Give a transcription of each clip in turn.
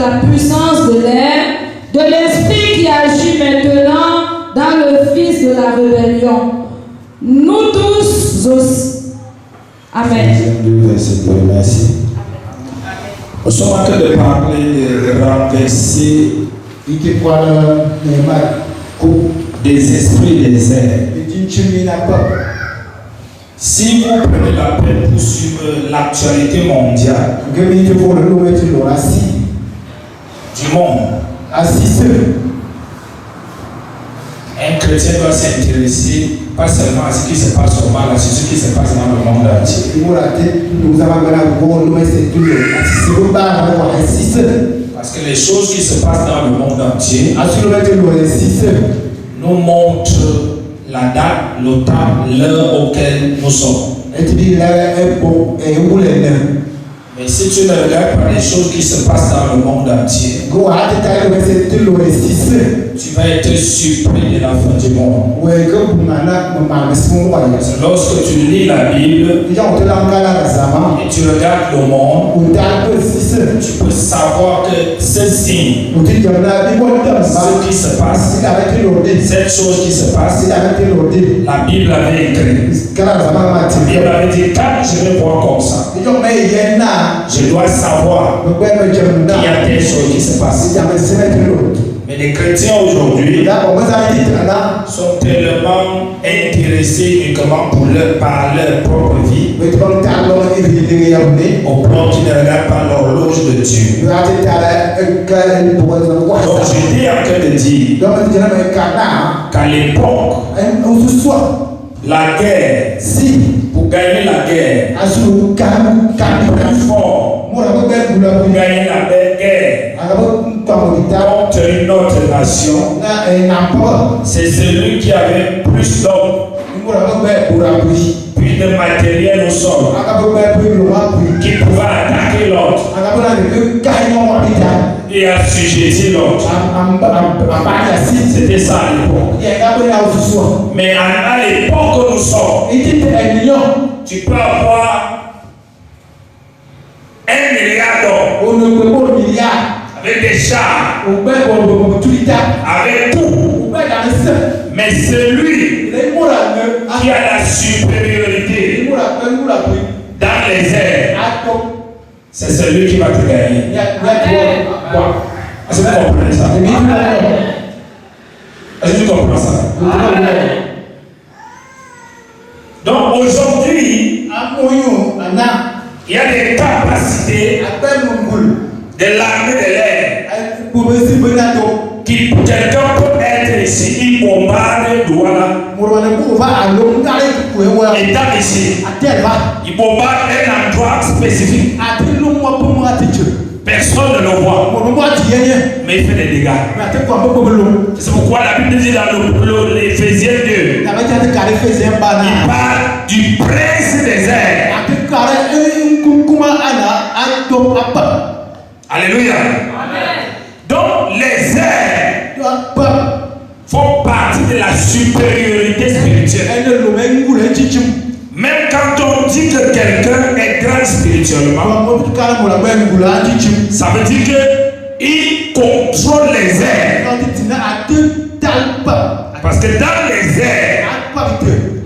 la puissance de l'air, de l'esprit qui agit maintenant dans le fils de la rébellion. Nous tous aussi. Amen. Merci. Nous sommes en train de parler de renverser des esprits des airs. Si vous prenez la peine pour suivre l'actualité mondiale du monde, un chrétien doit s'intéresser pas seulement à ce qui se passe au mal, mais ce qui se passe dans le monde entier. Parce que les choses qui se passent dans le monde entier nous montrent la date, le temps, l'heure auquel nous sommes. Mais si tu ne regardes pas les choses qui se passent dans le monde entier, tu vas être surpris de la fin du monde. Lorsque tu lis la Bible et tu regardes le monde, tu peux savoir que ce signe, ce qui se passe, cette chose qui se passe, la Bible avait écrit. La Bible avait dit, quand je vais voir comme ça, je dois savoir qu'il y a des choses qui se passent. Mais les chrétiens aujourd'hui sont tellement intéressés uniquement par leur propre vie, au point qu'ils ne regardent pas l'horloge de Dieu. Donc j'étais en train de dire qu'à l'époque, la guerre, pour gagner la guerre, plus fort, pour gagner la guerre contre une autre nation, c'est celui qui avait plus d'hommes, plus de matériel au sol, qui pouvait attaquer l'autre et assujettir l'autre. C'était ça à l'époque. Mais à l'époque où nous sommes, tu peux avoir 1 milliard d'hommes avec des chars, avec tout. Mais celui qui a la supériorité dans les airs, c'est celui qui va te gagner. Est-ce que vous comprenez ça? Est-ce que tu comprends ça? Donc aujourd'hui, il y a des capacités de l'armée de l'air qui quelqu'un peut être ici, il bombarde Douala. Et dans ici, il bombarde un endroit spécifique. Personne ne le voit, mais il fait des dégâts. C'est pourquoi la Bible dit dans l'Éphésiens 2, il parle du prince des airs. Alléluia. Donc les airs font partie de la supériorité spirituelle. Même quand on dit que quelqu'un est grand spirituellement, ça veut dire qu'il contrôle les airs. Parce que dans les airs,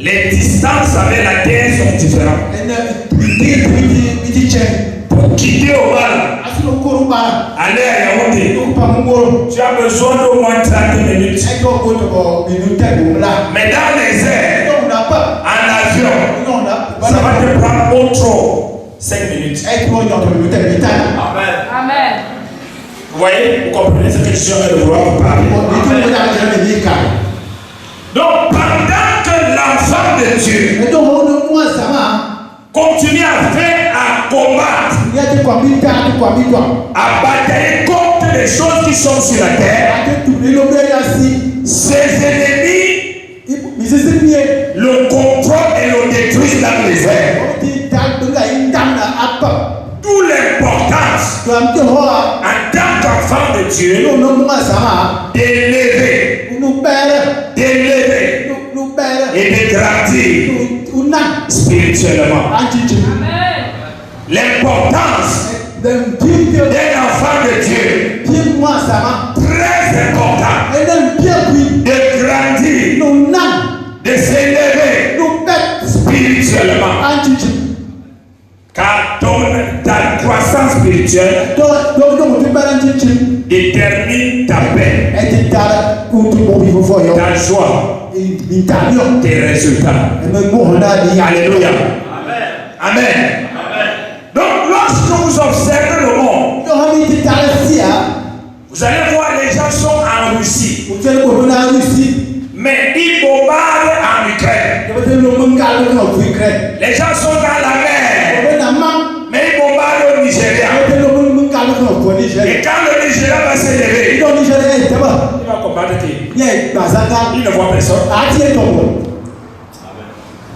les distances avec la terre sont différentes. Pour quitter au mal, aller à Yaoundé, tu as besoin d'au moins 30 minutes. Mais dans les airs, en avion, ça va te prendre autre 5 minutes. Amen. Vous voyez, vous comprenez ce que je suis en train de vouloir vous parler. Donc, pendant que l'enfant de Dieu continue à faire, à combattre, à batailler contre les choses qui sont sur la terre, ses ennemis le contrôlent et le détruisent dans les airs. D'où l'importance en tant qu'enfant de Dieu d'élever et de grandir spirituellement. L'importance d'un enfant de Dieu. Très important de grandir, de s'élever spirituellement. Car ta croissance spirituelle détermine ta paix, ta joie, tes résultats. Alléluia. Amen. Donc lorsque vous observez le monde, vous allez voir les gens sont en Russie, mais ils bombardent en Ukraine. Les gens sont dans la mer, mais ils bombardent au Nigeria. Et quand le Nigeria va s'élever, il va combattre qui? Il ne voit personne.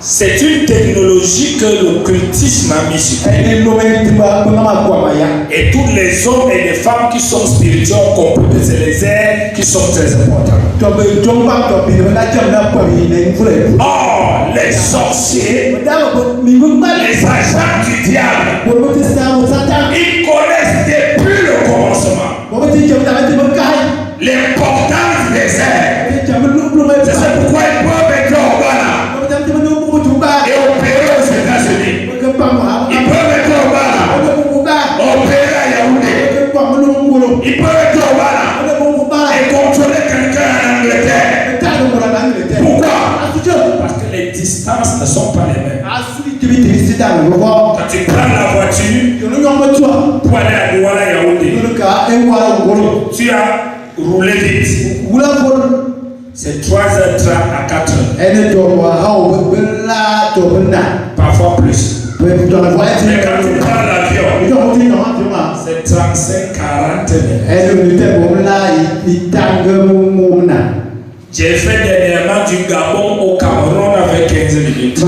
C'est une technologie que l'occultisme a mis sur terre. Et tous les hommes et les femmes qui sont spirituels ont compris que c'est les airs qui sont très importants. Or, les sorciers, les agents du diable, ils connaissent depuis le commencement l'importance des airs. C'est pourquoi ils peuvent être au Ghana et opérer aux États-Unis. Ils peuvent être au Ghana, opérer à Yaoundé. Ils peuvent être au Ghana et contrôler quelqu'un en Angleterre. Pourquoi? Parce que les distances ne sont pas les mêmes. Quand tu prends la voiture pour aller à Douala Yaoundé, tu as roulé vite. C'est 3h30 à 4h. Parfois plus. Mais quand tu prends l'avion, c'est 35-40 minutes. J'ai fait dernièrement du Gabon au Cameroun avec 15 minutes.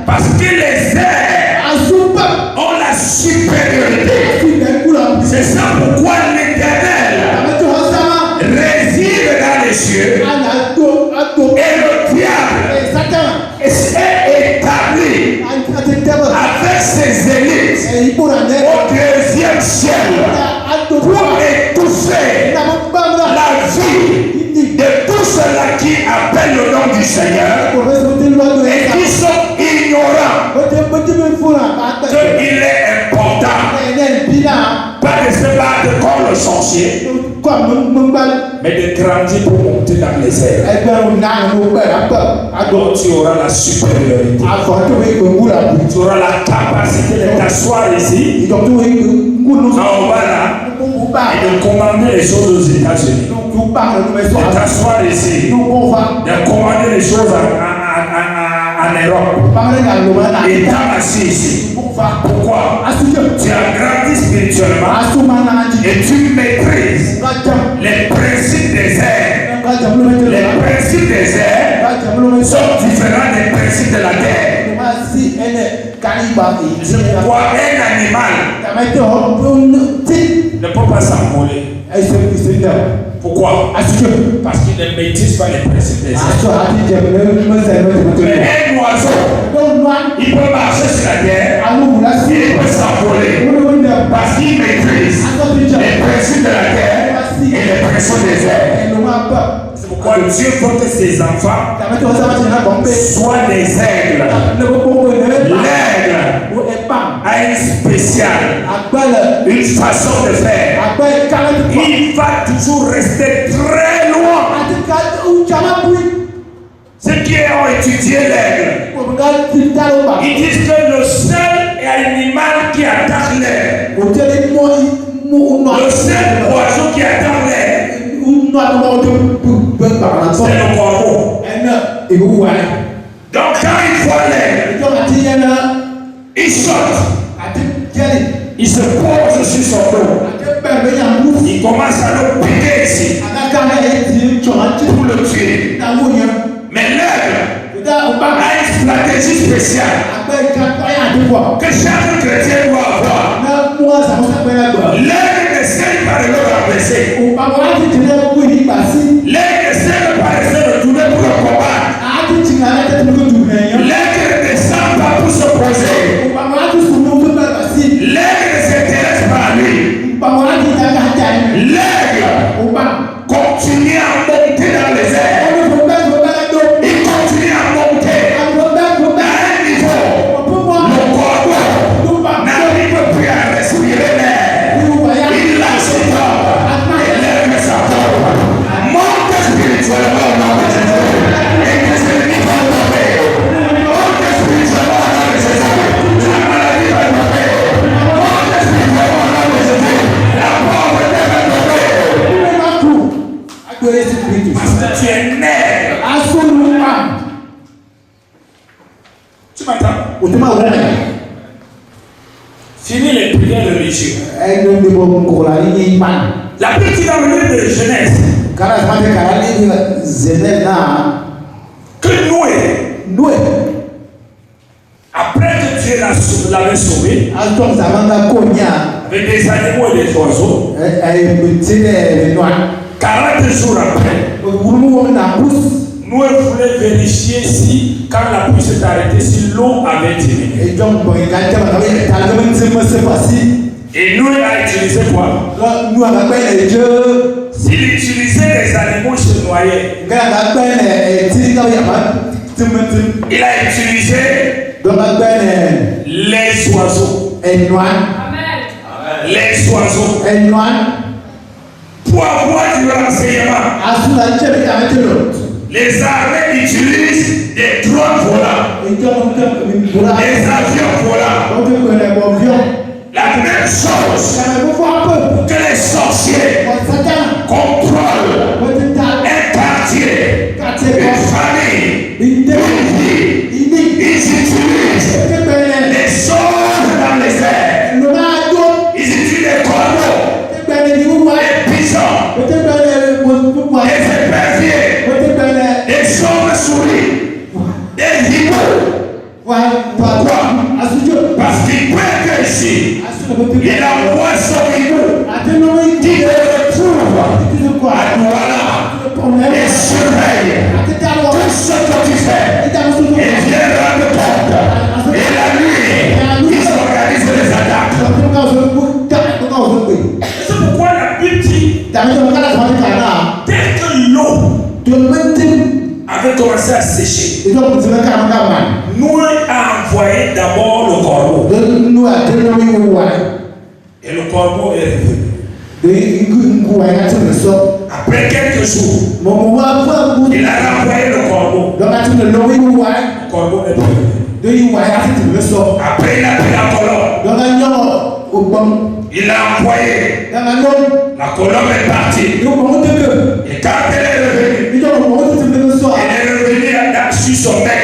Parce que les airs ont la supériorité. C'est ça pourquoi l'Éternel réside dans les cieux et le diable est établi avec ses élites au deuxième ciel pour étouffer la vie de tous ceux-là qui appellent le nom du Seigneur et qui sont ignorants qu'il est important pas de se battre contre le sorcier, mais de grandir pour monter dans les airs. Donc tu auras la supériorité. Tu auras la capacité de t'asseoir ici, en bas là, et de commander les choses aux États-Unis. De t'asseoir ici, de commander les choses en Europe. Et t'as assis ici. Pourquoi? Tu as grandi spirituellement et tu maîtrises les principes des airs. Les principes des airs sont différents des principes de la terre. C'est pourquoi un animal ne peut pas s'envoler. Pourquoi? Parce qu'il ne maîtrise pas les principes des airs. Mais un oiseau, il peut marcher sur la terre, il peut s'envoler parce qu'il maîtrise les principes de la terre et les principes des airs. C'est pourquoi Dieu veut que ses enfants soient des aigles. L'aigle a une spéciale, une façon de faire. Il va toujours rester très loin. Ceux qui ont étudié l'aigle, ils disent que le seul animal qui attaque l'aigle, le seul oiseau qui attaque l'aigle, c'est le corbeau. Donc quand il voit l'aigle, il saute, il se pose sur son dos, il commence à le piquer ici pour le tuer. Mais l'aigle a une stratégie spéciale que chaque chrétien doit avoir. L'aigle n'essaie pas de le remplacer. L'aigle n'essaie pas de se retourner pour le combattre. L'aigle ne descend pas pour se poser. m'entends? Fini les prières religieuses. La Bible dit dans le livre de Genèse que Noé, après que Dieu l'avait sauvé, avec des animaux et des oiseaux, 40 jours après, Noé voulait vérifier si, quand la pluie s'est arrêtée, si l'eau avait diminué. Et Noé a utilisé quoi? S'il utilisait les animaux, il se noyait. Il a utilisé les oiseaux. Les oiseaux. Pour avoir du renseignement. Les armées utilisent des drones volants. Les avions volants. La même chose que les sorciers contrôlent un quartier, une famille, une vie. Ils utilisent les choses dans les airs. Ils utilisent les corbeaux, les pigeons, les éperviers, des chauves-souris, des hiboux. Pourquoi? Parce qu'il peut que ici, il envoie son hibou qui le retrouve à Douala et surveille tout ce que tu fais. Et vient rendre compte. Et la nuit, ils organisent les attaques. C'est pourquoi la Bible dit dès que l'eau avait commencé à sécher, Noé a envoyé d'abord le corbeau. Et le corbeau est revenu. Après quelques jours, il a renvoyé le corbeau. Le corbeau est revenu. Après, il a pris la colombe. Il a envoyé. La colombe est partie. Et quand elle est revenue, elle est revenue sur son bec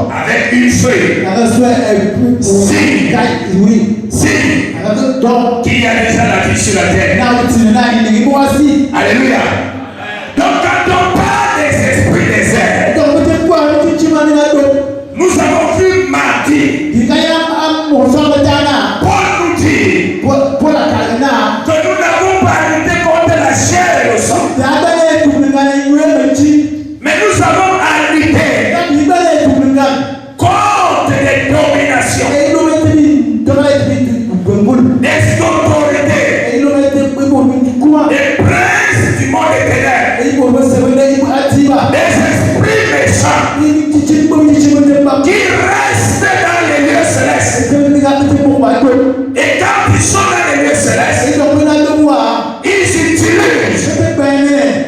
avec une feuille. Signe qu'il y a déjà la vie sur la terre. Alléluia. Donc quand on parle des esprits des airs, nous avons vu mardi, Paul nous dit que nous n'avons pas lutté contre la chair et le sang, mais nous avons à lutter contre les dominations, des autorités, des princes du monde éternel, des esprits méchants qui restent dans les lieux célestes. Et quand ils sont dans les lieux célestes, ils utilisent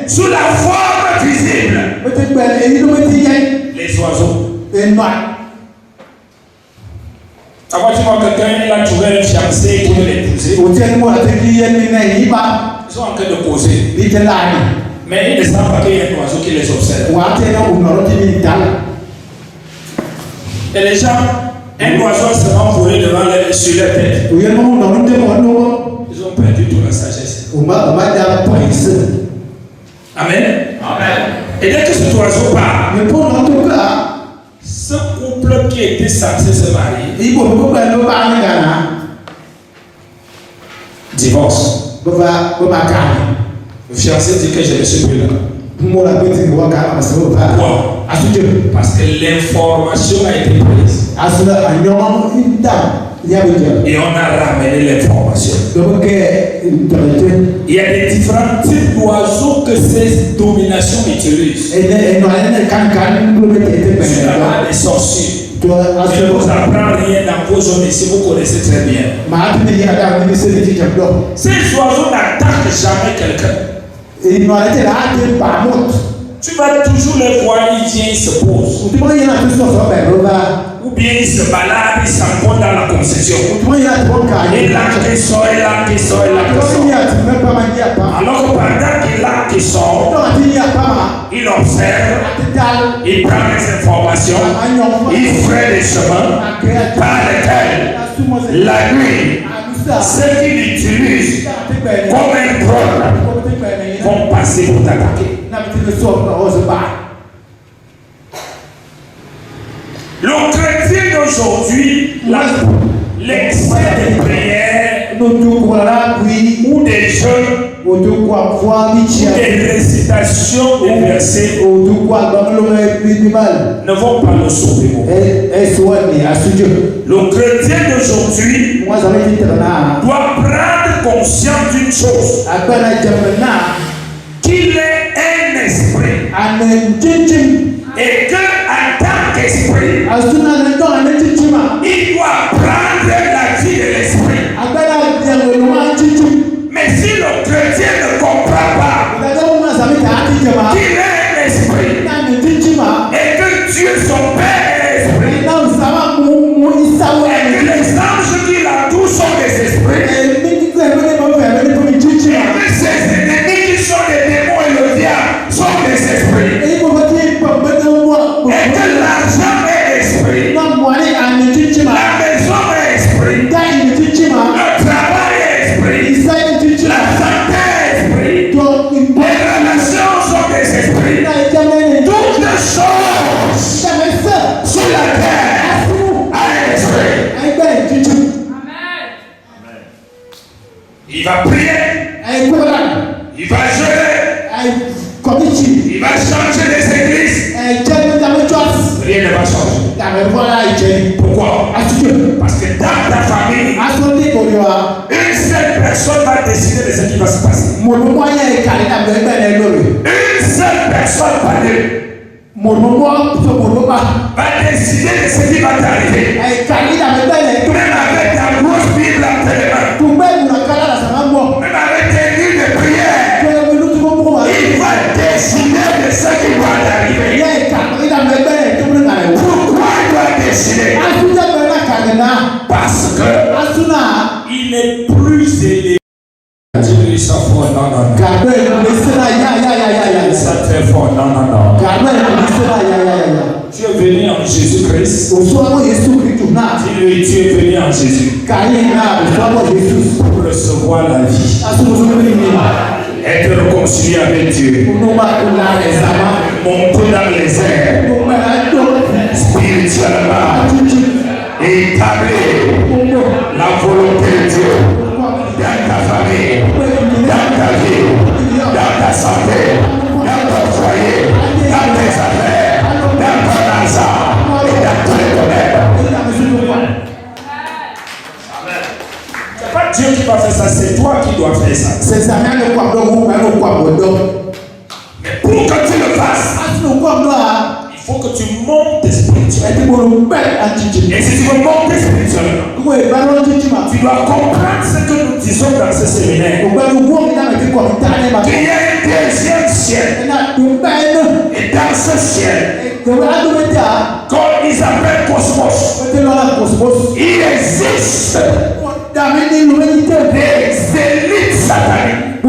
sous la forme visible les oiseaux. Avant tu vois quelqu'un, il a trouvé un fiancé pour l'épouser. Ils sont en train de causer. Mais ils ne savent pas qu'il y a un oiseau qui les observe. Et les gens, un oiseau s'est envolé sur leur tête. Ils ont perdu toute la sagesse. Amen. Et dès que cet oiseau part, ce couple qui était censé se marier divorce. Le fiancé dit que je ne suis plus là. Pourquoi? Parce que l'information a été prise. Et on a ramené l'information. Il y a des différents types d'oiseaux que ces dominations utilisent. Sur la base des sorciers. Je ne vous apprends rien dans vos zones ici, vous connaissez très bien. Ces oiseaux n'attaquent jamais quelqu'un. Tu vas toujours les voir, ils viennent, ils se posent. Ou bien il se balade, il s'enfonce dans la concession. Et là qui sort, et là qui sort, et là qui sort. Alors que pendant qu'il là qui sort, il observe, il prend les informations, il fait des chemins par lesquels la nuit, ceux qui l'utilisent comme un drone vont passer pour t'attaquer. Le chrétien d'aujourd'hui, l'excès de prière ou des jeûnes ou des récitations des versets ne vont pas le sauver. Le chrétien d'aujourd'hui doit prendre conscience d'une chose, qu'il est un esprit et qu'en tant qu'esprit, il doit prendre la vie de l'esprit. Mais si le chrétien ne comprend pas qu'il est un esprit et que Dieu son Père est esprit et que les anges qui l'entourent sont des esprits et que ses ennemis qui sont des démons et le diable sont des esprits et que l'argent est esprit, la maison est esprit, le travail est esprit, la santé est esprit, les relations sont des esprits, toutes les choses sur la terre ont un esprit. Il va prier, il va jeûner, il va changer les églises. Rien ne va changer. Pourquoi? Parce que dans ta famille, une seule personne va décider de ce qui va se passer. Une seule personne va décider de ce qui va t'arriver. Même avec ta grosse Bible à tes mains, même avec tes livres de prière, il va décider de ce qui va t'arriver. Pourquoi il doit décider? Parce que il est plus élevé. Dis-lui ça fort, non, non, non. Ça très fort, non, non, non. Tu es venu en Jésus-Christ. Dis-lui, tu es venu en Jésus pour recevoir la vie. Être réconcilié avec Dieu. Monter dans les airs. Spirituellement. Et établir la volonté de Dieu dans ta famille, dans ta vie, dans ta santé, dans ton foyer, dans tes affaires, dans ton argent et dans tous les domaines. Amen. C'est pas Dieu qui va faire ça, c'est toi qui dois faire ça. Mais pour que tu le fasses, il faut que tu montes spirituellement. Et si tu veux monter spirituellement, tu dois comprendre ce que nous disons dans ce séminaire. Il y a un deuxième ciel. Et dans ce ciel, comme ils appellent cosmos, il existe des élites sataniques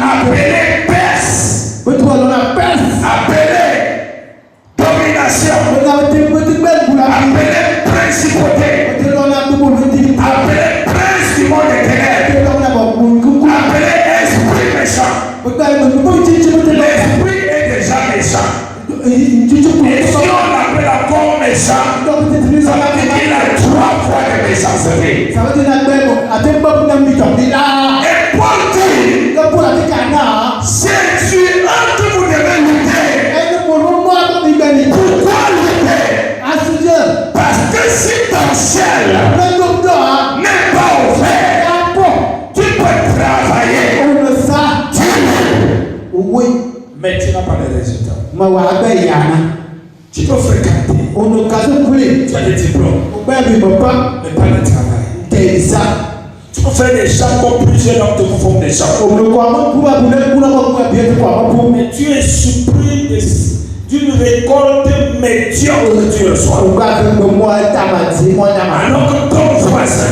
appelées Perses, appelées domination, appelées principauté, appelées prince du monde des ténèbres, appelées esprit méchant. L'esprit est déjà méchant. Et si on l'appelle encore méchant, ça veut dire qu'il a 3 fois de méchanceté. Et Paul dit, c'est Dieu que vous devez lutter. Pourquoi lutter? Parce que si ton ciel n'est pas ouvert, tu peux travailler. Mais tu n'as pas de résultats. Tu peux fréquenter. Tu as des diplômes. Mais pas de travail. Tu peux faire des chants comme plusieurs d'entre vous font des chants. Mais tu es surpris d'une récolte médiocre. que tu reçois. Alors que ton voisin,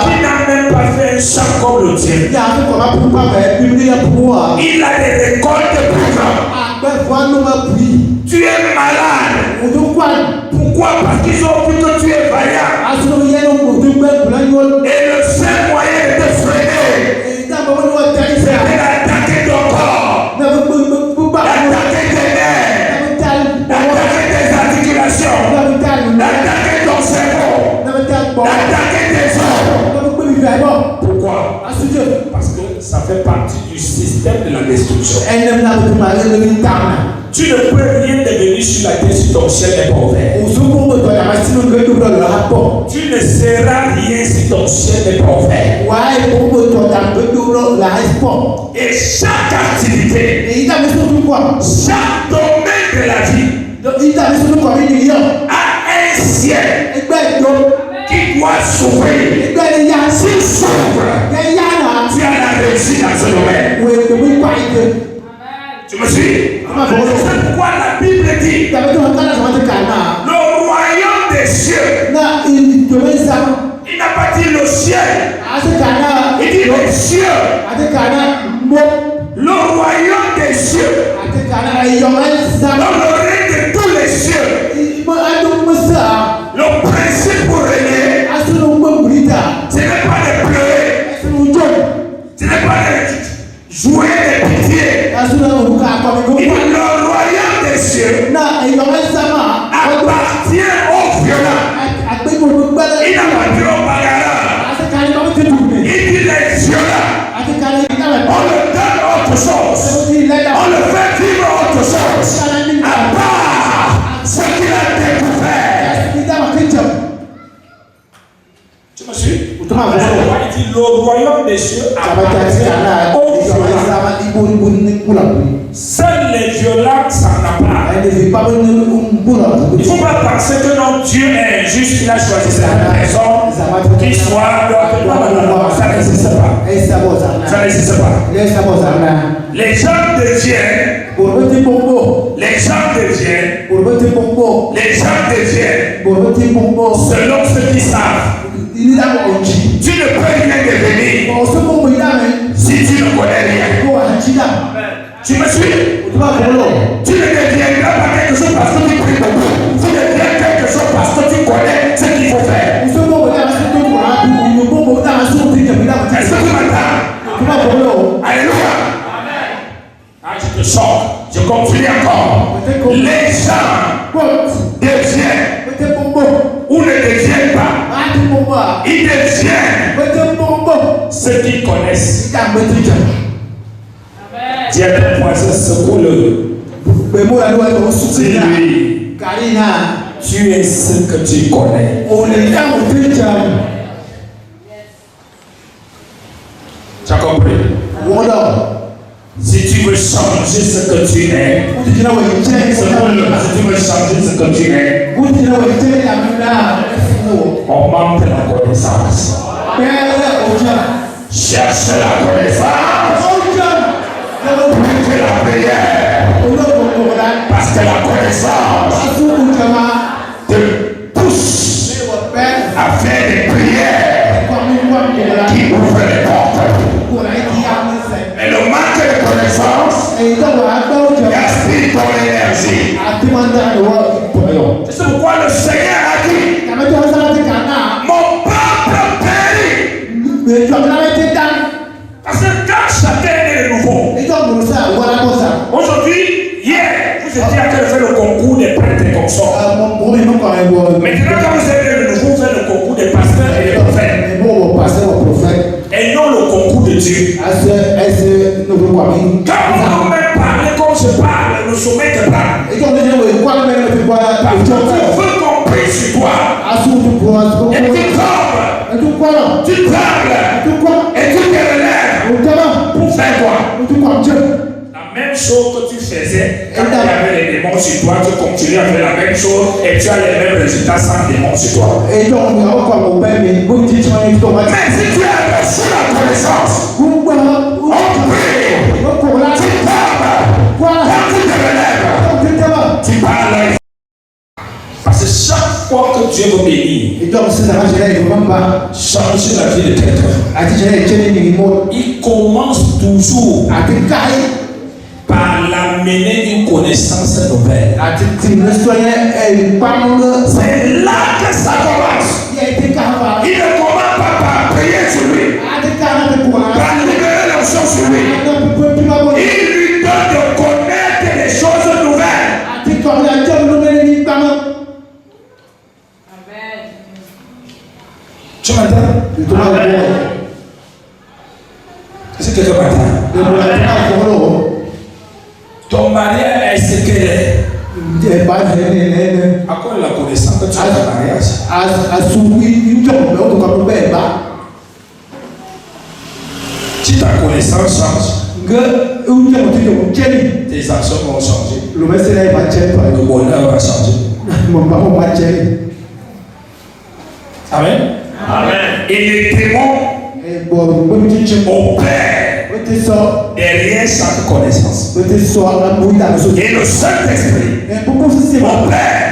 qui n'a même pas fait un champ comme le tien, il a des récoltes plus grandes. Tu es malade. Pourquoi? Parce qu'ils ont vu que tu es vaillant. Et le seul moyen de te freiner, c'est d'attaquer ton corps, d'attaquer tes nerfs, d'attaquer tes articulations, d'attaquer ton cerveau, d'attaquer tes os. Pourquoi? Parce que ça fait partie du système de la destruction. Tu ne peux rien devenir sur la terre si ton ciel n'est pas ouvert. Tu ne seras rien si ton ciel n'est pas ouvert. Et chaque activité, chaque domaine de la vie a un ciel qui doit s'ouvrir. S'il s'ouvre, tu as la réussite dans ce domaine. Tu me suis? C'est pourquoi la Bible dit le royaume des cieux. Il n'a pas dit le ciel. Il dit les cieux. Le royaume des cieux. Dans le règne de tous les cieux. Le principe pour régner, ce n'est pas de pleurer. Ce n'est pas de jouer de pitié. Il dit le royaume des cieux appartient aux violents. Il n'a pas dit aux bagarreurs. Il dit les violents. On le donne autre chose. On le fait vivre autre chose. À part ce qu'il a découvert. Tu me suis? Il dit le royaume des cieux appartient aux violents. Seuls les violents s'en appartent. Il ne faut pas penser que non, Dieu est injuste, il a choisi cette personne qui soit. Ça n'existe pas. Ça n'existe pas. Les gens deviennent. Les gens deviennent. Les gens deviennent. Selon ce qu'ils savent. Tu ne peux rien devenir si tu ne connais rien. Tu me suis? Tu ne deviendras pas quelque chose parce que tu pries beaucoup. Tu deviens quelque chose parce que tu connais ce qu'il faut faire. Est-ce que tu m'entends? Alléluia. Ah, je te sors. Je continue encore. Les gens deviennent ou ne deviennent pas. Ils deviennent ceux qui connaissent. Dis à ton voisin, secoue-le. Dis-lui, tu es ce que tu connais. Tu as compris? Si tu veux changer ce que tu es, secoue-le. Si tu veux changer ce que tu es, augmente la connaissance. Cherche la connaissance. Plus que la prière. Parce que la connaissance te pousse à faire des prières qui ouvrent les portes. Et le manque de connaissance gaspille ton énergie. C'est pourquoi le Seigneur a dit mon peuple périt. Parce que quand chacun est nouveau, aujourd'hui, hier, vous étiez en train de faire le concours des prêtres et consorts. Maintenant, quand vous êtes nouveau, vous faites le concours des pasteurs et des prophètes. Et non le concours de Dieu. Quand vous même parlez comme je parle, le sommet te parle. Parce que tu veux qu'on prie sur toi. Et tu trembles. Tu trembles. Et tu te relèves. Pour faire quoi? La même chose que tu faisais quand il y avait les démons sur toi, tu continues à faire la même chose et tu as les mêmes résultats sans démons sur toi. Mais si tu as reçu la connaissance, on prie, tu parles, quand tu te relèves, tu parles. fois que Dieu veut bénir, changer la vie de quelqu'un, il commence toujours par l'amener une connaissance nouvelle. C'est là que ça commence. Il ne commence pas par prier sur lui, par libérer les choses sur lui. Il lui donne de connaître des choses nouvelles. Tu m'entends? Est-ce que tu m'entends? Ton mariage est ce qu'elle est. À quoi la connaissance que tu as de mariage? Si ta connaissance change, tes actions vont changer. Le bonheur va changer. Amen. Amen. Et les démons opèrent derrière chaque connaissance. Et le Saint-Esprit opère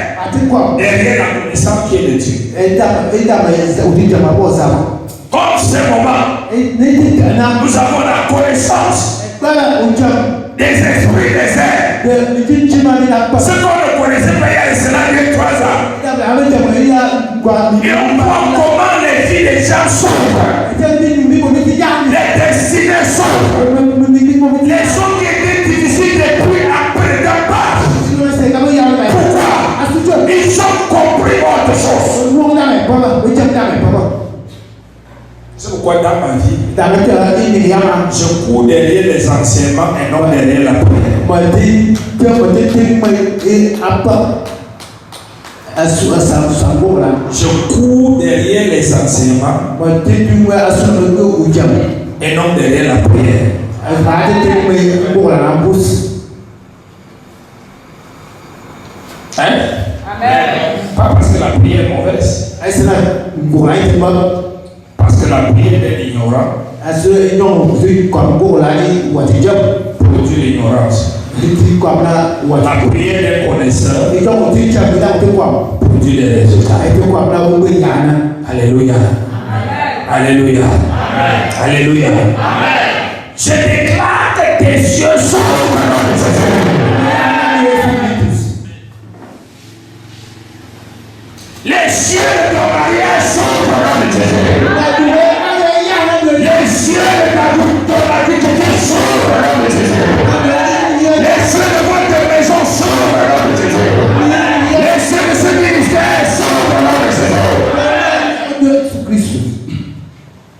derrière la connaissance qui est de Dieu. Comme ce moment, nous avons la connaissance des esprits des airs. Ce qu'on ne connaissait pas il y a cela 3 ans. Et on voit comment les vies des gens s'ouvrent. Les destinées s'ouvrent. Les choses qui étaient difficiles depuis après le départ. Pourquoi? Ils ont compris autre chose. C'est pourquoi dans ma vie, je cours derrière les enseignements et non derrière la prière. Je cours derrière les enseignements et non derrière la prière. Hein? Amen. Pas parce que la prière est mauvaise. Parce que la prière est ignorante. Produit l'ignorance. La prière est connaisseur. Produit des résultats. Alléluia. Alléluia. Alléluia. Je déclare que tes yeux s'ouvrent. Les cieux de ton mariage s'ouvrent. Les cieux de ta vie s'ouvrent. Les cieux de votre maison s'ouvrent. Les cieux de ce ministère s'ouvrent.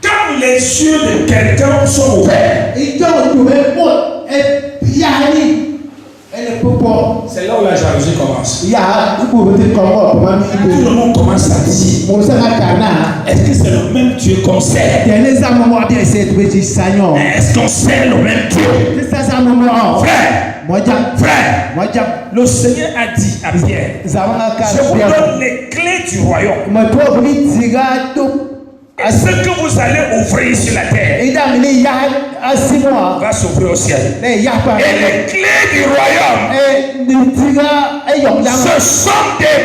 Quand les cieux de quelqu'un sont ouverts, c'est là où la jalousie commence. Tout le monde commence à dire, est-ce que c'est le même Dieu qu'on sert? Est-ce qu'on sert le même Dieu? Frère, le Seigneur a dit à Pierre, je vous donne les clés du royaume. Et ce que vous allez ouvrir sur la terre va s'ouvrir au ciel. Et les clés du royaume, ce sont des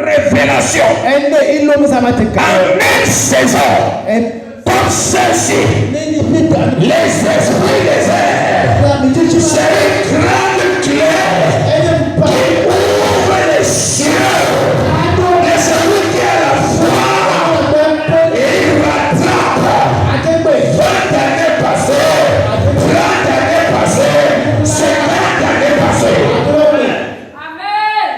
révélations. En une saison, comme celle-ci, les esprits des airs, c'est une grande clé qui ouvre les cieux. Et celui qui a la foi, il rattrape 20 années passées, 30 années passées, 50 années passées. Amen.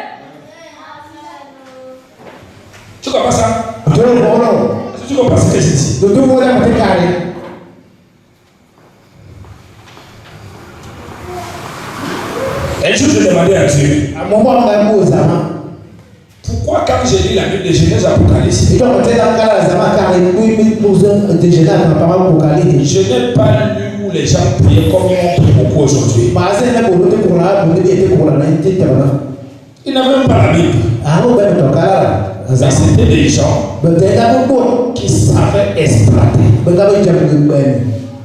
Tu comprends ça? Est-ce que tu comprends ce que je dis? Un jour, je demandais à Dieu, pourquoi quand j'ai lu la Bible de Genèse Apocalypse, je n'ai pas lu où les gens priaient comme ils prient beaucoup aujourd'hui. Ils n'avaient même pas la Bible. Mais c'était des gens qui savaient exploiter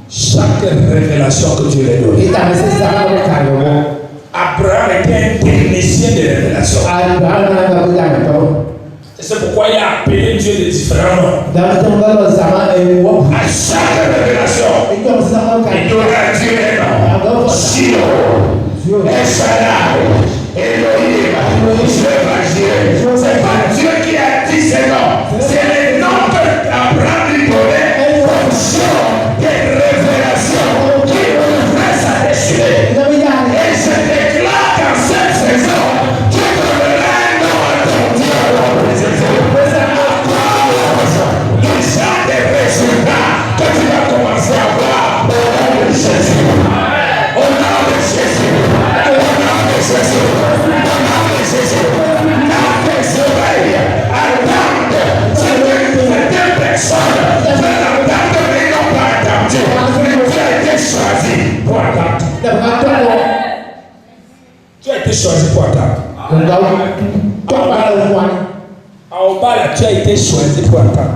chaque révélation que Dieu leur donnait. Abraham était un technicien de révélation. pourquoi il a appelé Dieu de différents noms. À chaque révélation, il donnera Dieu un nom. Shiloh, El Shaddai, Elohim, Jéhovah Jireh. C'est pas Dieu qui a dit ces noms. C'est les noms que Abraham lui donnait. Fonction des révélations qui ouvraient sa destinée. Et je déclare qu'en cette saison, tu donneras un nom à ton Dieu. Il sera des résultats que tu vas commencer à voir au nom de Jésus. Au nom de Jésus. Au nom de Jésus. Au nom de Jésus. Dans tes oreilles, attendre. Certaines personnes veulent entendre, mais n'ont pas entendu. Mais tu as été choisi pour attendre. Tu as été choisi pour attendre. En bas là, tu as été choisi pour attendre.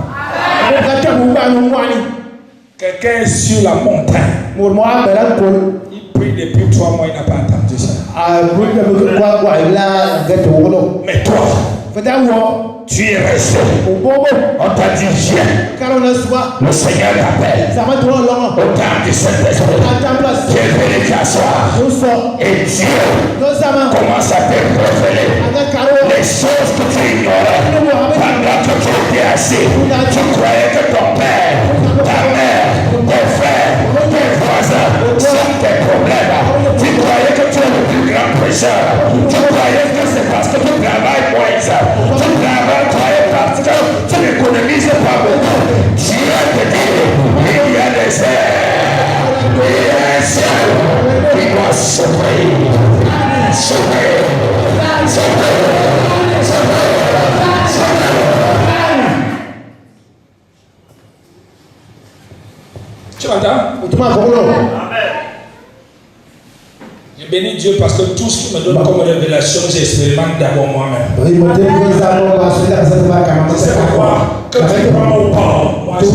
Quelqu'un est sur la montagne. Il prie depuis 3 mois, il n'a pas entendu ça. Mais toi, tu es resté. On t'a dit viens. Le Seigneur t'appelle. Au temps du Saint-Esprit. Tu es venu t'asseoir. Et Dieu commence à te révéler les choses que tu ignorais. Pendant que tu étais assis, tu croyais que ton père, ta mère, tes frères, tes voisins sont tes problèmes. Tu croyais que tu es le plus grand prêcheur. Tu croyais que c'est parce que tu travailles moins. Tu travailles parce que tu n'économises pas beaucoup. Dieu te dit, il y a des airs, il y a un ciel qui doit s'ouvrir. Tu m'entends? Je bénis Dieu parce que tout ce qui me donne comme révélation, j'expérimente d'abord moi-même. C'est pourquoi, que tu prends au pas, moi je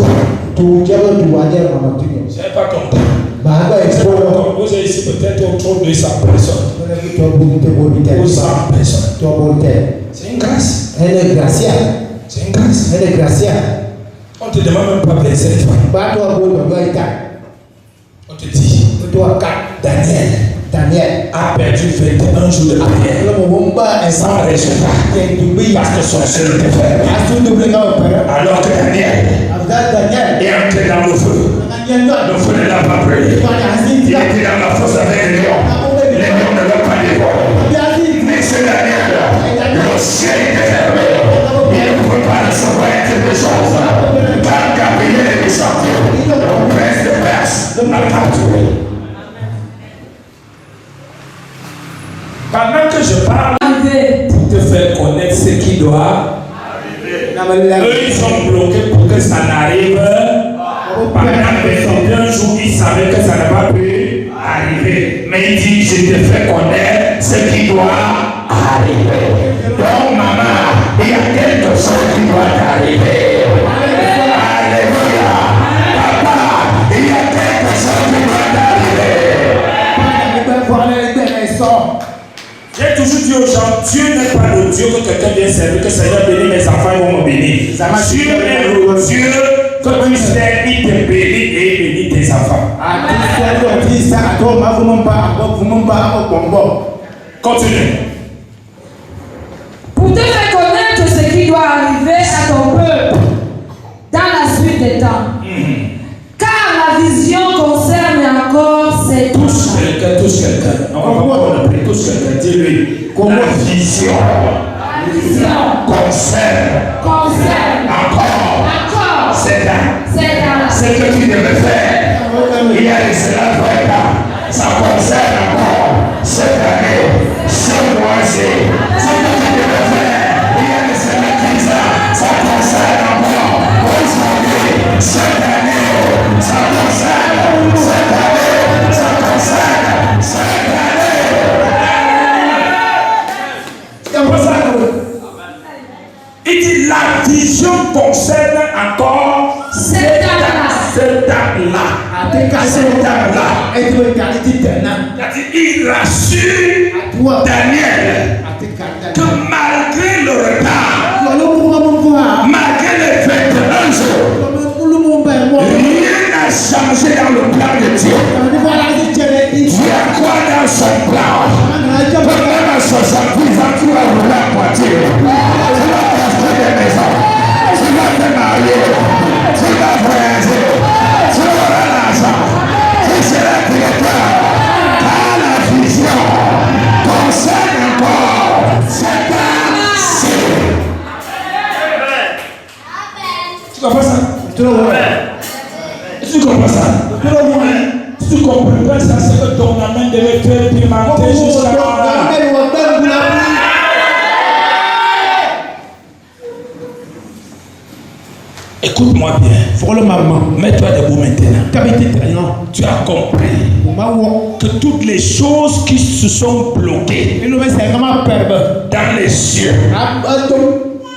n'ai pas ton temps. Vous êtes ici peut-être autour de 100 personnes. Ou 100 personnes. C'est une grâce. C'est une grâce. On ne te demande même pas plaisir. On te dit, Daniel a perdu 21 jours de prière sans résultat parce que son seul était fermé. Alors que Daniel est entré dans le feu. Le feu ne l'a pas pris. Il était dans la fosse avec les lions. Les lions ne l'ont pas dévoré. Mais ce Daniel, le ciel était fermé. Il ne pouvait pas recevoir quelque chose. Quand Gabriel est descendu, le prince de Perse n'a pas tué. Pendant que je parle pour te faire connaître ce qui doit arriver, eux ils sont bloqués pour que ça n'arrive. Pendant 21 jours, ils savaient que ça n'a pas pu arriver. Mais il dit, je te fais connaître ce qui doit arriver. Donc maman, il y a quelque chose qui doit arriver. Alléluia. Papa, il y a quelque chose qui doit arriver. J'ai toujours dit aux gens, Dieu n'est pas le Dieu que quelqu'un vient servir, que Seigneur bénit mes enfants, ils vont me bénir. Dieu est le Dieu que tu sais, il te bénit et il bénit tes enfants. Continue. Pour te faire connaître ce qui doit arriver à ton peuple dans la suite des temps. Car la vision concerne encore ces touche quelqu'un. On va pas appeler touche quelqu'un. Dis-lui. La vision concerne encore. C'est ce que tu devais faire. Il y a les cela ça concerne encore cette année, ce mois-ci. Ce que tu devais faire. Il y a les cela ça concerne encore aujourd'hui, cette année. Ça concerne cette année. Ça concerne cette année. Il dit la vision concerne encore cette date-là. Il rassure Daniel que malgré le retard, Tu comprends ça? Si tu comprends pas ça, c'est que ton amène devait être pimenté jusqu'à là. Écoute-moi bien. Mets-toi debout maintenant. Tu as compris que toutes les choses qui se sont bloquées dans les cieux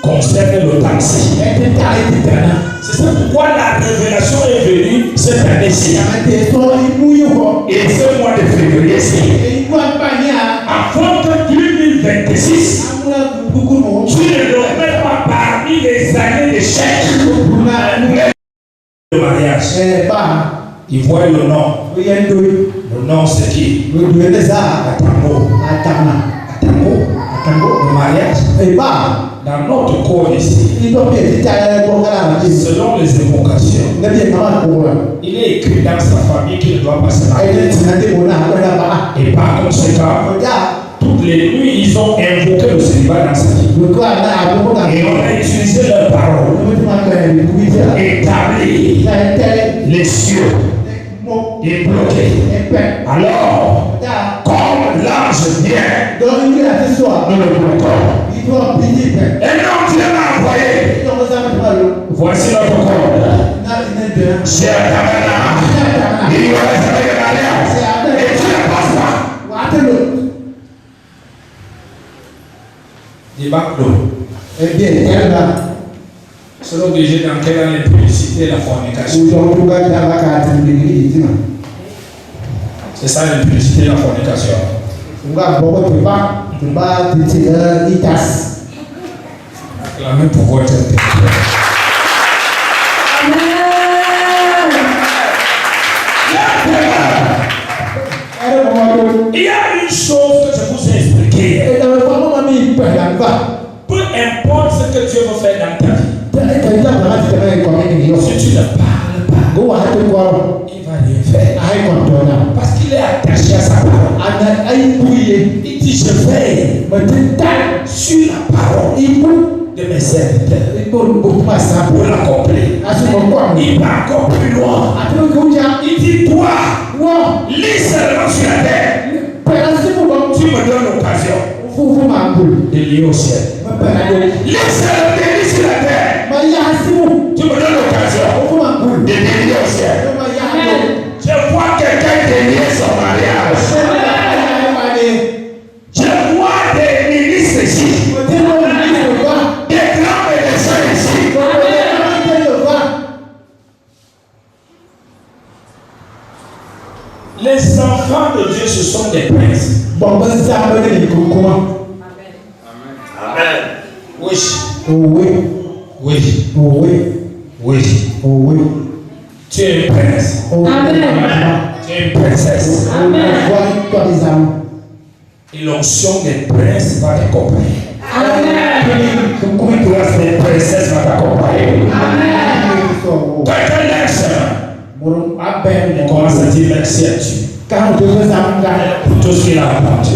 concernent l'autarcie. C'est ça pourquoi la révélation est venue cette année-ci. Et ce mois de février-ci. Avant que 2026, tu ne remets pas parmi les années d'échec. Le mariage. Il voit le nom. Le nom c'est qui? Le mariage. Dans notre corps ici, selon les évocations, il est écrit dans sa famille qu'il ne doit pas se marier. Et par conséquent, toutes les nuits, ils ont invoqué le célibat dans sa vie. Et on a utilisé leur parole, établi les cieux et bloqués. Alors, comme l'ange vient, nous le bloquons. Et non, Dieu m'a envoyé. Voici notre corps. C'est un tabernacle. Il y aura avec l'alliance. Et tu ne passes pas. Il va clos. Eh bien, selon que j'ai dans quelle année publicité la fornication. C'est ça la publicité de la fornication. La même pour votre il y a une chose que je vous ai expliquée. Peu importe ce que Dieu veut faire dans ta vie, si tu ne parles pas, il va rien faire. Parce qu'il est attaché à sa parole. Il dit je vais sur la parole de mes serviteurs pour l'accomplir. Il va encore plus loin. Il dit toi, lis seulement sur la terre. Tu me donnes l'occasion de lire au ciel. Lis seulement sur la terre. Tu me donnes l'occasion de lire au ciel. Je vois quelqu'un délier son mariage. Je vois des ministres ici. Des grands médecins ici. Les enfants de Dieu, ce sont des princes. Amen. Oui. Oui. Oui. Tu es un prince. Amen. Tu es une princesse. Amen. Et l'onction des princes va t'accompagner. Amen. Toi, des princesses va t'accompagner. Amen. Quelqu'un laisse. On commence à dire merci à Dieu. Pour tout ce qu'il a apporté.